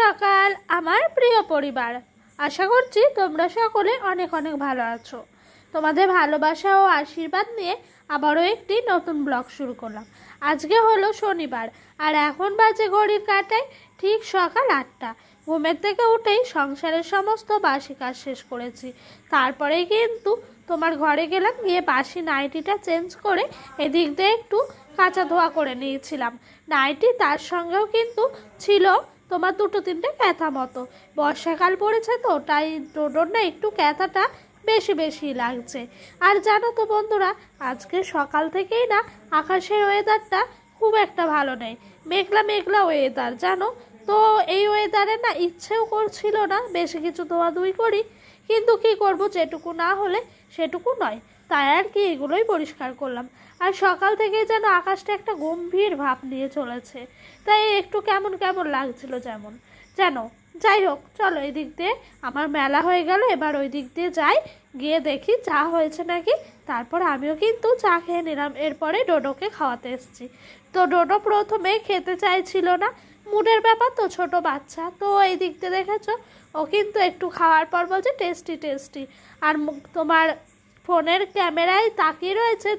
সকাল আমার প্রিয় পরিবার। আশা করছি তোমরা সকলে অনেক অনেক ভালো আছো। তোমাদের ভালোবাসা ও আশীর্বাদ নিয়ে আবারও একটি নতুন ব্লগ শুরু করলাম। আজকে হলো শনিবার আর এখন বাজে ঘড়ির কাঁটায় ঠিক সকাল 8টা। ঘুমের থেকে উঠেই সংসারের সমস্ত বাসি কাজ শেষ করেছি। তারপরেই কিন্তু তোমার ঘরে গেলাম, গিয়ে বাসি নাইটিটা চেঞ্জ করে এদিক দিয়ে একটু কাঁচা ধোয়া করে নিয়েছিলাম নাইটি। তার সঙ্গেও কিন্তু ছিল তোমার 2-3টে ক্যাথা মতো। বর্ষাকাল পড়েছে তো, তাই ডোডোর না একটু ক্যাথাটা বেশি বেশি লাগছে। আর জানো তো বন্ধুরা, আজকে সকাল থেকেই না আকাশের ওয়েদারটা খুব একটা ভালো নেই, মেঘলা মেঘলা ওয়েদার জানো তো। এই ওয়েদারে না ইচ্ছেও করছিল না বেশি কিছু ধোয়াধুয়ি করি, কিন্তু কি করব, যেটুকু না হলে সেটুকু নয়, তাই আর কি এগুলোই পরিষ্কার করলাম। আর সকাল থেকে যেন আকাশটা একটা গম্ভীর ভাব নিয়ে চলেছে, তাই একটু কেমন কেমন লাগছিল যেমন যেন। যাই হোক, চলো এই দিক দিয়ে আমার মেলা হয়ে গেল, এবার ওই দিক দিয়ে যাই, গিয়ে দেখি চা হয়েছে নাকি। তারপর আমিও কিন্তু চা খেয়ে নিলাম। এরপরে ডোডোকে খাওয়াতে এসেছি। তো ডোডো প্রথমে খেতে চাইছিল না, মুডের ব্যাপার তো, ছোট বাচ্চা তো। এই দিক দিয়ে দেখেছো, ও কিন্তু একটু খাওয়ার পর বলছে টেস্টি টেস্টি। আর তোমার ফোনের ক্যামেরায় তাকিয়ে রয়েছে,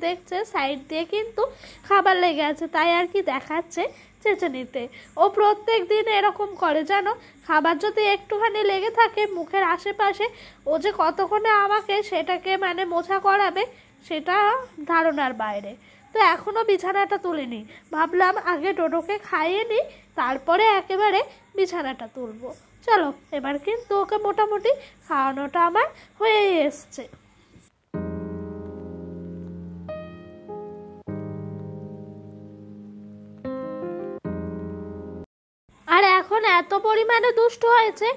দেখছে সাইড দিয়ে কিন্তু খাবার লেগে আছে, তাই আর কি দেখাচ্ছে চেঁচে নিতে। ও প্রত্যেক দিন এরকম করে জানো, খাবার যদি একটুখানি লেগে থাকে মুখের আশেপাশে, ও যে কতক্ষণে আমাকে সেটাকে মোছা করাবে সেটা ধারণার বাইরে। তো এখনও বিছানাটা তুলিনি, ভাবলাম আগে ডোডোকে খাইয়ে নিই, তারপরে একেবারে বিছানাটা তুলবো। চলো, এবার কিন্তু ওকে মোটামুটি খাওয়ানোটা আমার হয়েই এসছে। আর এখন এত পরিমাণে দুষ্ট হয়েছে,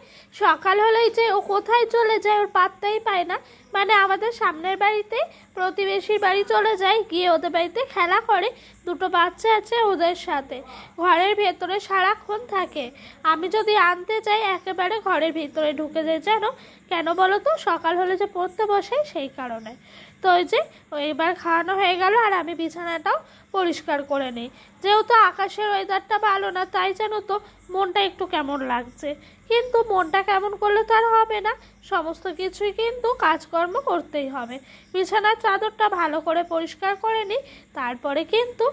সকাল হলেই যে ও কোথায় চলে যায় ওর পাত্তাই পায় না। আমাদের সামনের বাড়িতে প্রতিবেশীর বাড়ি চলে যায়, গিয়ে ওদের বাড়িতে খেলা করে। 2টো বাচ্চা আছে, ওদের সাথে ঘরের ভেতরে সারাক্ষণ থাকে। আমি যদি আনতে যাই একেবারে ঘরের ভিতরে ঢুকে যায় জানো। কেন বলো তো, সকাল হলে যে পড়তে বসে সেই কারণে। তো ওই যে এবার খাওয়ানো হয়ে গেল, আর আমি বিছানাটাও পরিষ্কার করে নিই। যেহেতু আকাশের ওয়েদারটা ভালো না, তাই জানো তো মনটা একটু কেমন লাগছে। কিন্তু মনটা কেমন করলে তো আর হবে না, সমস্ত কিছুই কিন্তু কাজকর্ম করতেই হবে। বিছানার চাদরটা ভালো করে পরিষ্কার করে নিই, তারপরে কিন্তু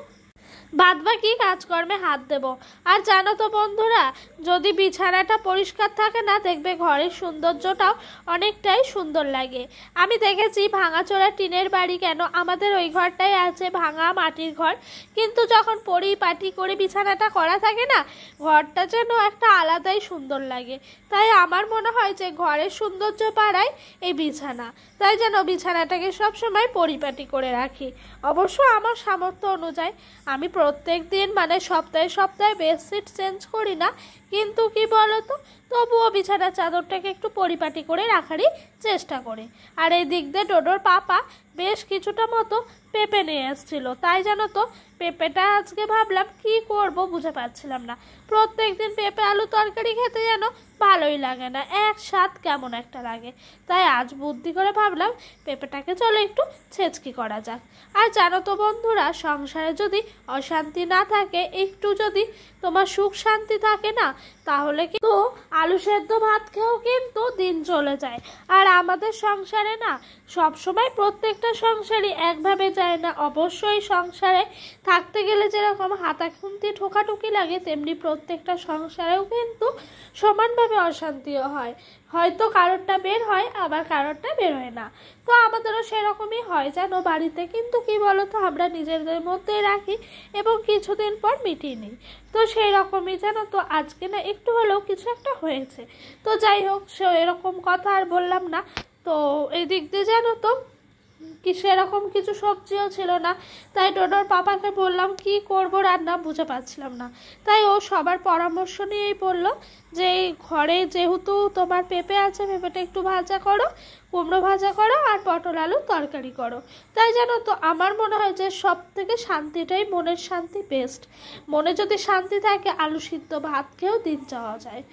বাদবাকি কাজকর্মে হাত দেব। আর জানো তো বন্ধুরা, যদি বিছানাটা পরিষ্কার থাকে না, দেখবে ঘরের সৌন্দর্যটাও অনেকটাই সুন্দর লাগে। আমি দেখেছি ভাঙাচোরা টিনের বাড়ি, কেন আমাদের ওই ঘরটাই আছে ভাঙা মাটির ঘর, কিন্তু যখন পরিপাটি করে বিছানাটা করা থাকে না, ঘরটা যেন একটা আলাদাই সুন্দর লাগে। তাই আমার মনে হয় যে ঘরের সৌন্দর্য বাড়ায় এই বিছানা, তাই যেন বিছানাটাকে সবসময় পরিপাটি করে রাখি। অবশ্য আমার সামর্থ্য অনুযায়ী আমি প্রত্যেক দিন সপ্তাহে সপ্তাহে বেডশিট চেঞ্জ করি না, কিন্তু কি বলতো, তবুও বিছানার চাদরটাকে একটু পরিপাটি করে রাখারই চেষ্টা করি। আর এই দিক দিয়ে ডোডোর পাপা বেশ কিছুটা মতো পেঁপে নিয়ে এসেছিলো, তাই জানো তো পেঁপেটা আজকে ভাবলাম কি করব বুঝে পাচ্ছিলাম না। প্রত্যেক দিন পেঁপে আলু তরকারি খেতে যেন ভালোই লাগে না, এক স্বাদ কেমন একটা লাগে। তাই আজ বুদ্ধি করে ভাবলাম পেঁপেটাকে চলো একটু ছেঁচকি করা যাক। আর জানো তো বন্ধুরা, সংসারে যদি অশান্তি না থাকে, একটু যদি তোমার সুখ শান্তি থাকে না, তাহলে কিন্তু আলু সেদ্ধ ভাত খেয়েও কিন্তু দিন চলে যায়। আর আমাদের সংসারে না সবসময় প্রত্যেকটা সংসারই একভাবে যায় না। অবশ্যই সংসারে থাকতে গেলে যেরকম হাতা খুন্তি ঠোকাঠুকি লাগে, তেমনি প্রত্যেকটা সংসারেও কিন্তু সমানভাবে অশান্তিও হয়। হয়তো কারোরটা বের হয়, আবার কারোরটা বের হয় না। তো আমাদেরও সেরকমই হয় জানো বাড়িতে, কিন্তু কি বলতো, আমরা নিজেদের মধ্যেই রাখি এবং কিছুদিন পর মিটিয়ে নিই। তো সেই রকমই জানো তো, আজকে না একটু হলেও কিছু একটা হয়েছে। তো যাই হোক, সে এরকম কথা আর বললাম না। তো এই দিক দিয়ে জানো তো সেরকম কিছু সবজিও ছিল না, তাই ডোডোর পাপাকে বললাম কি করব রান্না, বুঝে পাচ্ছিলাম না। তাই ও সবার পরামর্শ নিয়েই বলল যে ঘরে যেহেতু তোমার পেঁপে আছে, পেঁপেটা একটু ভাজা করো, কুমড়ো ভাজা করো, আর পটল আলু তরকারি করো। তাই জানো তো আমার মনে হয় যে সব থেকে শান্তিটাই মনের শান্তি বেস্ট। মনে যদি শান্তি থাকে, আলু সিদ্ধ ভাত খেয়েও দিন যাওয়া যায়।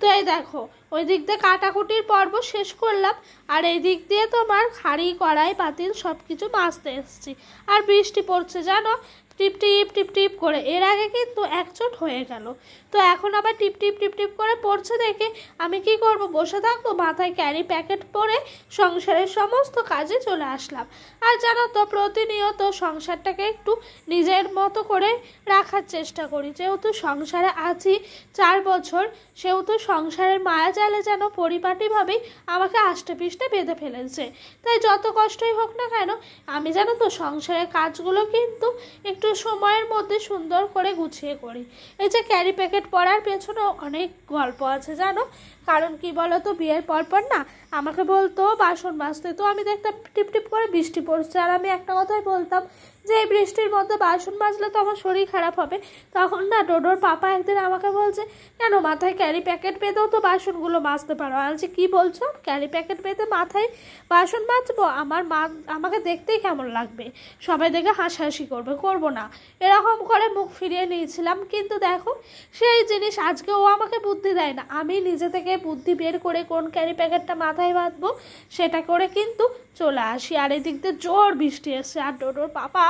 তো এই দেখো, ওই দিক দিয়ে কাটাকুটির পর্ব শেষ করলাম, আর এই দিক দিয়ে তোমার হাঁড়ি কড়াই পাতিল সব কিছু মাজতে এসেছি। আর বৃষ্টি পড়ছে জানো, টিপ টিপ টিপ টিপ করে। এর আগে কিন্তু একচোট হয়ে গেল, তো এখন আবার টিপ টিপ টিপ টিপ করে পড়ছে দেখে আমি কি করব, বসে থাকবো? মাথায় ক্যারি প্যাকেট পরে সংসারের সমস্ত কাজে চলে আসলাম। আর জানো তো, প্রতিনিয়ত সংসারটাকে একটু নিজের মতো করে রাখার চেষ্টা করি। যেহেতু সংসারে আছি 4 বছর, সেহেতু সংসারের মায়া জালে যেন পরিপাটিভাবেই আমাকে আষ্টে পিষ্টে বেঁধে ফেলেছে। তাই যত কষ্টই হোক না কেন, আমি জানো তো সংসারের কাজগুলো কিন্তু একটু সময়ের মধ্যে সুন্দর করে গুছিয়ে করি। এই যে ক্যারি প্যাকেট পরার পেছনেও অনেক গল্প আছে জানো। কারণ কি বলো তো, বিয়ের পর না আমাকে বলতো বাসন মাজতে, তো আমি দেখতাম টিপ টিপ করে বৃষ্টি পড়ছে, আর আমি একটা কথাই বলতাম যে এই বৃষ্টির মধ্যে বাসন মাজলে তো আমার শরীর খারাপ হবে। তখন না ডোডোর পাপা একদিন আমাকে বলছে, কেন মাথায় ক্যারি প্যাকেট বেঁধেও তো বাসনগুলো মাজতে পারো। আমি বলছি, কী বলছো? ক্যারি প্যাকেট বেঁধে মাথায় বাসন মাজবো? আমার মা আমাকে দেখতেই কেমন লাগবে, সবাই দেখে হাসাহাসি করবে, করবো না, এরকম করে মুখ ফিরিয়ে নিয়েছিলাম। কিন্তু দেখো সেই জিনিস আজকে ও আমাকে বুদ্ধি দেয় না, আমি নিজে থেকে বুদ্ধি বের করে কোন ক্যারি প্যাকেটটা মাথায় বাঁধবো সেটা করে কিন্তু চলে আসি। আর এদিক দিয়ে জোর বৃষ্টি এসছে, আর ডোডোর পাপা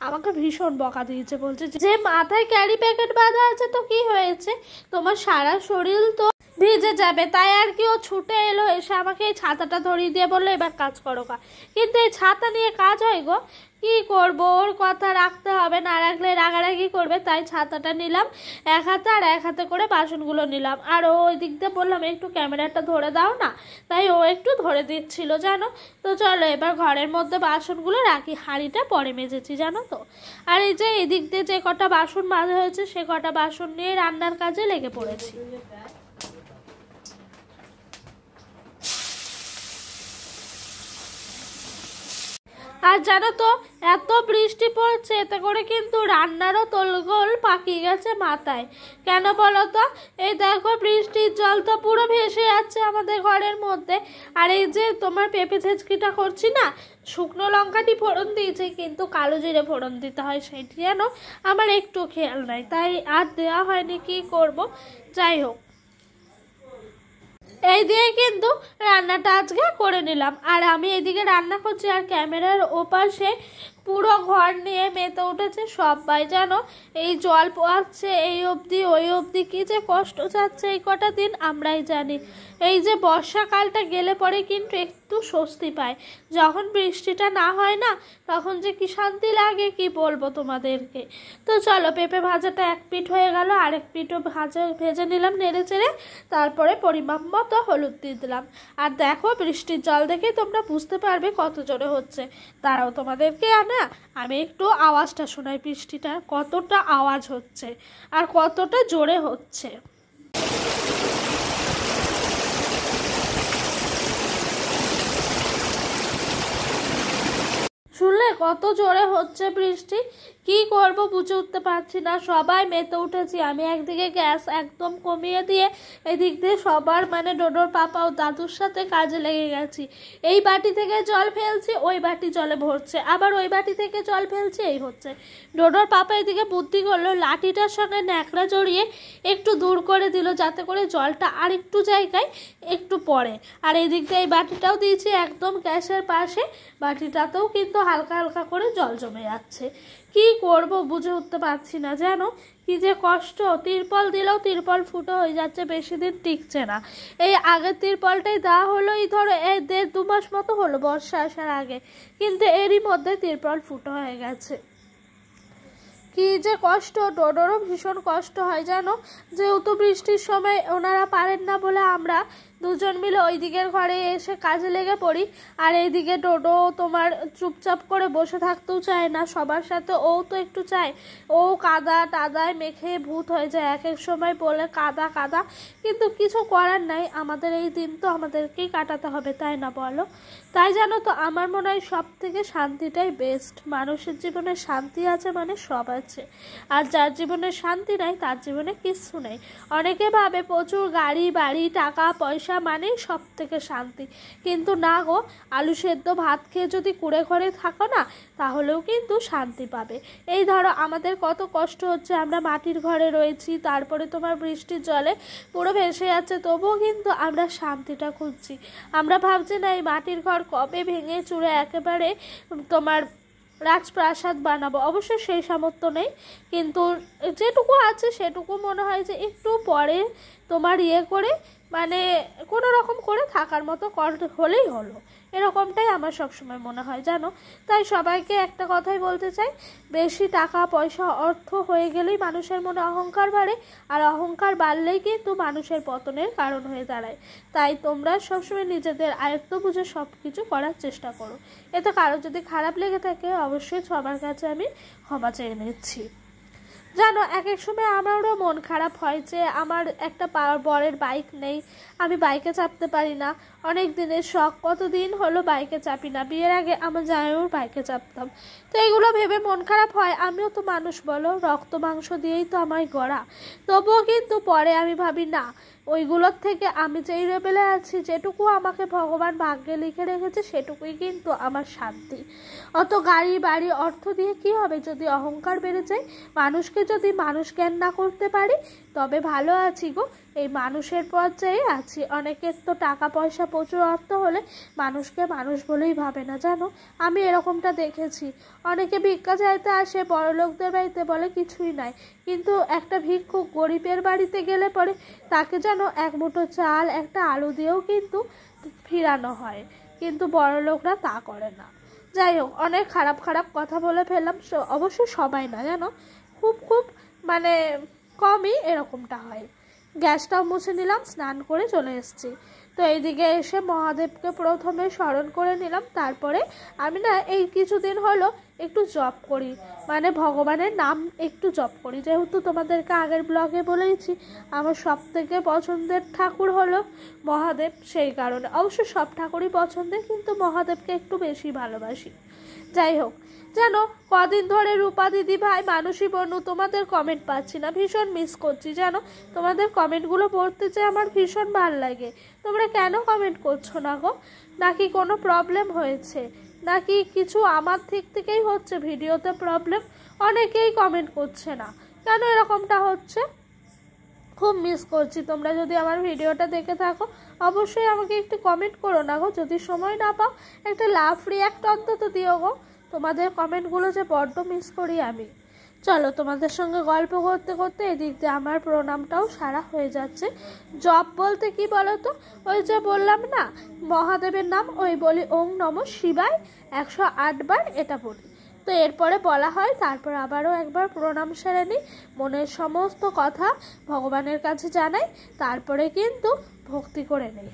আমাকে ভীষণ বকা দিয়েছে, বলছে যে মাথায় ক্যারি প্যাকেট বাঁধা আছে তো কি হয়েছে, তোমার সারা শরীর তো ভিজে যাবে। তাই আর কি ও ছুটে এলো, এসে আমাকে এই ছাতাটা ধরিয়ে দিয়ে বললো এবার কাজ করো গা। কিন্তু এই ছাতা নিয়ে কাজ হয় গো, কি করবো, ওর কথা রাখতে হবে, না রাখলে রাগারাগি করবে। তাই ছাতাটা নিলাম এক হাতে, আর এক হাতে করে বাসনগুলো নিলাম। আর ওই দিক দিয়ে বললাম একটু ক্যামেরাটা ধরে দাও না, তাই ও একটু ধরে দিচ্ছিল জানো। তো চলো এবার ঘরের মধ্যে বাসনগুলো রাখি, হাঁড়িটা পরে মেজেছি জানো তো। আর এই যে এদিক দিয়ে যে কটা বাসন মাজা হয়েছে সে কটা বাসন নিয়ে রান্নার কাজে লেগে পড়েছি। আর জানো তো, এত বৃষ্টি পড়ছে, এতে করে কিন্তু রান্নারও তোলগোল পাকিয়ে গেছে মাথায়। কেন বলো তো, এই দেখো বৃষ্টির জল তো পুরো ভেসে যাচ্ছে আমাদের ঘরের মধ্যে। আর এই যে তোমার পেঁপে ছেঁচকিটা করছি না, শুকনো লঙ্কাটি ফোড়ন দিয়েছে, কিন্তু কালো জিরে ফোড়ন দিতে হয় সেটি যেন আমার একটু খেয়াল নাই, তাই আর দেওয়া হয়নি, কি করব। যাই হোক, এই দিয়ে কিন্তু রান্নাটা আজকে করে নিলাম। আর আমি এইদিকে রান্না করছি, আর ক্যামেরার ওপাশে পুরো ঘর নিয়ে মেতে উঠেছে সবাই জানো। এই জল পোয়াচ্ছে এই অবধি ওই অবধি, কি যে কষ্ট যাচ্ছে এই কটা দিন আমরাই জানি। এই যে বর্ষাকালটা গেলে পরে কিন্তু একটু স্বস্তি পায়, যখন বৃষ্টিটা না হয় না তখন যে কি শান্তি লাগে কি বলবো তোমাদেরকে। তো চলো, পেঁপে ভাজাটা এক পিঠ হয়ে গেল, আরেক পিঠও ভেজে নিলাম নেড়ে চেড়ে, তারপরে পরিমাপ মতো হলুদ দিয়ে দিলাম। আর দেখো বৃষ্টির জল দেখে তোমরা বুঝতে পারবে কত জোরে হচ্ছে। তারাও তোমাদেরকে আমি একটু আওয়াজটা শোনাই, বৃষ্টিটা কতটা আওয়াজ হচ্ছে আর কতটা জোরে হচ্ছে। শুনলে কত জোরে হচ্ছে বৃষ্টি, কি করব বুঝে উঠতে পারছি না। সবাই মেতে উঠেছি, আমি একদিকে গ্যাস একদম কমিয়ে দিয়ে এদিক দিয়ে সবার মানে ডোডোর পাপা ও দাদুর সাথে কাজে লেগে গেছি। এই বাটি থেকে জল ফেলছি, ওই বাটি জলে ভরছে, আবার ওই বাটি থেকে জল ফেলছি, এই হচ্ছে। ডোডোর পাপা এদিকে বুদ্ধি করলো, লাঠিটার সঙ্গে ন্যাকড়া জড়িয়ে একটু দূর করে দিল, যাতে করে জলটা আর একটু জায়গায় একটু পড়ে। আর এদিক দিয়ে এই বাটিটাও দিয়েছি একদম গ্যাসের পাশে, বাটিটাতেও কিন্তু হালকা হালকা করে জল জমে যাচ্ছে। কি করব বুঝে উঠতে পারছি না জানো, কি যে কষ্ট। তিরপল দিলেও তিরপল ফুটো হয়ে যাচ্ছে, বেশি দিন টিকছে না। এই আগের তিরপলটাই দেওয়া হলো এই ধরো 1-2 মাস মতো হলো বর্ষা আসার আগে, কিন্তু এরই মধ্যে তিরপল ফুটো হয়ে গেছে। কি যে কষ্ট, ডোডোরও ভীষণ কষ্ট হয় জানো। যেহেতু বৃষ্টির সময় ওনারা পারেন না বলে আমরা দুজন মিলে ওই দিকের ঘরে এসে কাজে লেগে পড়ি। আর এইদিকে ডোডো তোমার চুপচাপ করে বসে থাকতেও চায় না, সবার সাথে ও তো একটু চায়। ও কাদা টাদায় মেখে ভূত হয়ে যায়, এক এক সময় বলে কাদা কাদা, কিন্তু কিছু করার নাই, আমাদের এই দিন তো আমাদেরকেই কাটাতে হবে, তাই না বলো। তাই জানো তো, আমার মনে হয় সব থেকে শান্তিটাই বেস্ট। মানুষের জীবনে শান্তি আছে মানে সব আছে, আর যার জীবনে শান্তি নাই তার জীবনে কিচ্ছু নেই। অনেকে ভাবে প্রচুর গাড়ি বাড়ি টাকা পয়সা মানেই সব থেকে শান্তি, কিন্তু না গো, আলু সেদ্ধ ভাত খেয়ে যদি কুড়ে ঘরে থাকো না তাহলেও কিন্তু শান্তি পাবে। এই ধরো আমাদের কত কষ্ট হচ্ছে, আমরা মাটির ঘরে রয়েছি, তারপরে তোমার বৃষ্টির জলে পুরো ভেসে যাচ্ছে, তবুও কিন্তু আমরা শান্তিটা খুঁজছি। আমরা ভাবছি না এই মাটির ঘর কবে ভেঙে চুরে একেবারে তোমার রাজপ্রাসাদ বানাবো, অবশ্য সেই সামর্থ্য নেই, কিন্তু যেটুকু আছে সেটুকু মনে হয় যে একটু পরে তোমার করে মানে কোনো রকম করে থাকার মতো হলেই হলো, এরকমটাই আমার সবসময় মনে হয় জানো। তাই সবাইকে একটা কথাই বলতে চাই, বেশি টাকা পয়সা অর্থ হয়ে গেলেই মানুষের মনে অহংকার বাড়ে, আর অহংকার বাড়লেই কিন্তু মানুষের পতনের কারণ হয়ে দাঁড়ায়। তাই তোমরা সবসময় নিজেদের আয়ত্ত বুঝে সব কিছু করার চেষ্টা করো। এতে কারো যদি খারাপ লেগে থাকে অবশ্যই সবার কাছে আমি ক্ষমা চেয়ে নিচ্ছি। জানো এক এক সময় আমারও মন খারাপ হয় যে আমার একটা বরের বাইক নেই, আমি বাইকে চাপতে পারি না, অনেক দিনের শখ, কতদিন হলো বাইকে চাপি না, বিয়ের আগে আমার জামাইবাবুর বাইকে চাপতাম। তো এগুলো ভেবে মন খারাপ হয়, আমিও তো মানুষ বলো, রক্ত মাংস দিয়েই তো আমায় গড়া। তবুও কিন্তু পরে আমি ভাবি না, ওইগুলোর থেকে আমি যেই লেভেলে আছি, যেটুকু আমাকে ভগবান ভাগ্যে লিখে রেখেছে সেটুকুই কিন্তু আমার শান্তি। অত গাড়ি বাড়ি অর্থ দিয়ে কি হবে যদি অহংকার বেড়ে যায়? মানুষকে যদি মানুষ জ্ঞান না করতে পারি তবে ভালো আছি গো, এই মানুষের পর্যায়ে আছি। অনেকের তো টাকা পয়সা প্রচুর অর্থ হলে মানুষকে মানুষ বলেই ভাবে না জানো, আমি এরকমটা দেখেছি। অনেকে ভিক্ষা চাইতে আসে বড়লোকদের বাড়িতে, বলে কিছুই নাই, কিন্তু একটা ভিক্ষুক গরিবের বাড়িতে গেলে পরে তাকে যেন এক মুঠো চাল একটা আলু দিয়েও কিন্তু ফিরানো হয়, কিন্তু বড়লোকরা তা করে না। যাই হোক, অনেক খারাপ খারাপ কথা বলে ফেললাম, অবশ্য সবাই না জানো, খুব খুব মানে কমই এরকমটা হয়। গ্যাসটাও মুছে নিলাম, স্নান করে চলে এসেছি। তো এইদিকে এসে মহাদেবকে প্রথমে স্মরণ করে নিলাম, তারপরে আমি না এই কিছুদিন হলো একটু জপ করি, মানে ভগবানের নাম একটু জপ করি, যেহেতু তোমাদেরকে আগের ব্লগে বলেইছি আমার সব থেকে পছন্দের ঠাকুর হলো মহাদেব, সেই কারণে। অবশ্য সব ঠাকুরই পছন্দের, কিন্তু মহাদেবকে একটু বেশি ভালোবাসি। যাই হোক, জানো কদিন ধরে রূপা দিদি ভাই মানসী বনু তোমাদের কমেন্ট পাচ্ছি না, ভীষণ মিস করছি জানো। তোমাদের কমেন্টগুলো পড়তে চেয়ে আমার ভীষণ ভালো লাগে। তোমরা কেন কমেন্ট করছো না গো? নাকি কোনো প্রবলেম হয়েছে, নাকি কিছু আমার দিক থেকেই হচ্ছে ভিডিওতে প্রবলেম? অনেকেই কমেন্ট করছে না, কেন এরকমটা হচ্ছে? খুব মিস করছি। তোমরা যদি আমার ভিডিওটা দেখে থাকো অবশ্যই আমাকে একটু কমেন্ট করো না গো, যদি সময় না পাও একটা লাভ রিয়াক্ট অন্তত দিও গো। তোমাদের কমেন্টগুলো যে বড্ড মিস করি আমি। চলো, তোমাদের সঙ্গে গল্প করতে করতে এদিক দিয়ে আমার প্রণামটাও সারা হয়ে যাচ্ছে। জপ বলতে কি বলো তো, ওই যে বললাম না মহাদেবের নাম, ওই বলি ওম নমঃ শিবায় 108 বার, এটা বলি। তো এরপরে বলা হয়, তারপর আবারও একবার প্রণাম সেরে নিই, মনের সমস্ত কথা ভগবানের কাছে জানাই, তারপরে কিন্তু ভক্তি করে নিই।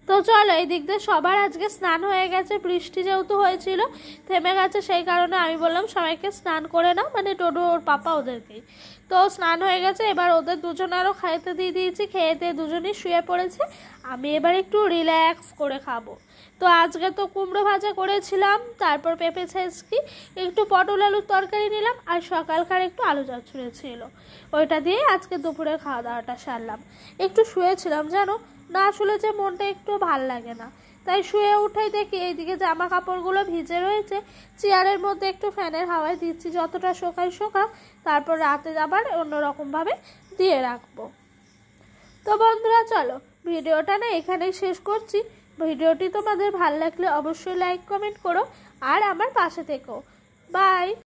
তো চলো, এই দিক দিয়ে সবার আজকে স্নান হয়ে গেছে, বৃষ্টি যেহেতু হয়েছিল থেমে গেছে, সেই কারণে আমি বললাম সবাইকে স্নান করে নাও, মানে টোটো ওর পাপা ওদেরকেই। তো স্নান হয়ে গেছে, এবার ওদের দুজনেরও খাইতে দিয়ে দিয়েছি, খেয়ে দিয়ে দুজনেই শুয়ে পড়েছে, আমি এবার একটু রিল্যাক্স করে খাবো। তো আজকে তো কুমড়ো ভাজা করেছিলাম, তারপর পেঁপে ছেঁচকি, একটু পটল আলুর তরকারি নিলাম, আর সকালকার একটু আলু চচ্চড়ি ছিল, ওইটা দিয়ে আজকে দুপুরে খাওয়া দাওয়াটা সারলাম। একটু শুয়েছিলাম জানো, না শুলে যে মনটা একটু ভাল লাগে না, তাই শুয়ে উঠেই দেখি এইদিকে জামা কাপড়গুলো ভিজে রয়েছে, চেয়ারের মধ্যে একটু ফ্যানের হাওয়ায় দিচ্ছি, যতটা শোকায় শোকাক, তারপর রাতে আবার অন্যরকমভাবে দিয়ে রাখবো। তো বন্ধুরা চলো, ভিডিওটা না এখানেই শেষ করছি। ভিডিওটি তোমাদের ভালো লাগলে অবশ্যই লাইক কমেন্ট করো, আর আমার পাশে থেকো। বাই।